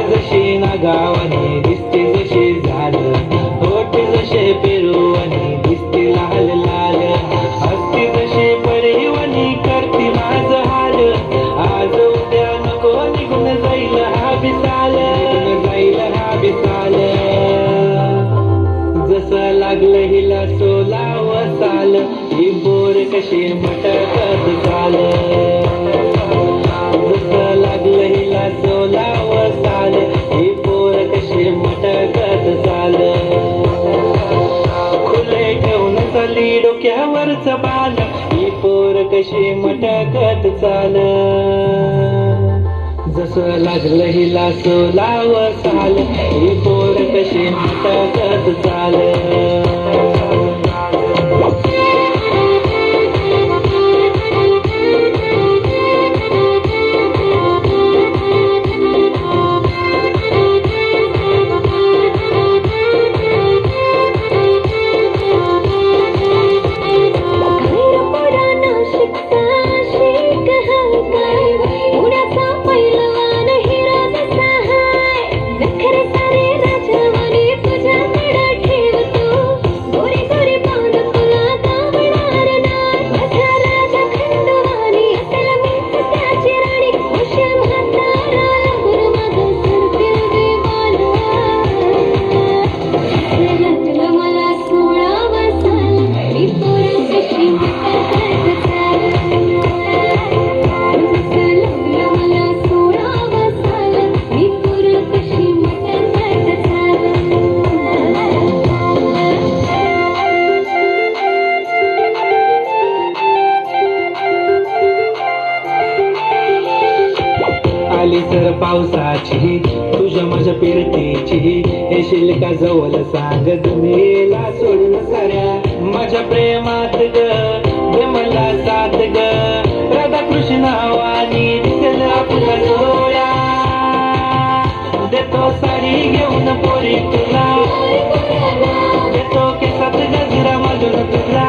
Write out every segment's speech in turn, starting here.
जशी नागावानी दिसते जशी झालं, होठ जसे पेरूवानी दिसते लाल लाल, हसती जशी परीवानी करती माझं हाल, आज उद्या नको निघून जाईल हा बिसाल, जाईल हा बिसाल, जसं लागलं हिला सोलाव साल, ही बोर कशी मटकत चाल, जसं लागलं हिला सोलाव साल, ही बोर कशी मटकत चाल, खुले ठेवून चाली डोक्यावरच बाल, ही पोर कशी मटकत चाल, जसं लागलं हिला सोलाव साल, ही पोर कशी मटकत चाल. आली तर पावसाची तुझ्या माझ्या पिरतीची, येशील का जवळ सांग दुनियेला सोडून साऱ्या, माझ्या प्रेमात ग दे मला साथ ग, राधा कृष्ण वाणी दिसेल आपला डोळ्या, देतो साडी घेऊन पोरी तुला, देतो केसात गजरा मधून तुला,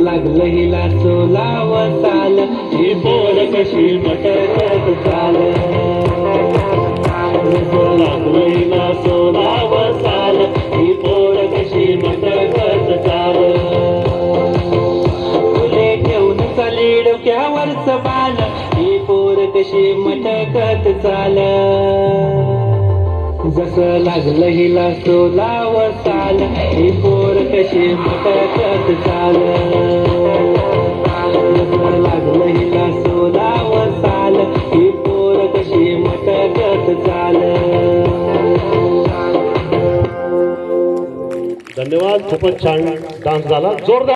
लागलं हिला सोलाव साल, ही पोर कशी मटकत चाल, लागलं हिला सोलाव साल, ही पोर कशी मटकत चाल, फुले ठेवून चाली डोक्यावरच बाल, ही पोर कशी मटकत चाल, जसं लागलं हिला सोलाव साल, ही पोर कशी मटकत चाल, जसं लागलं हिला सोलाव साल, ही पोर कशी मटकत चाल. धन्यवाद. खूपच छान डान्स झाला. जोरदार.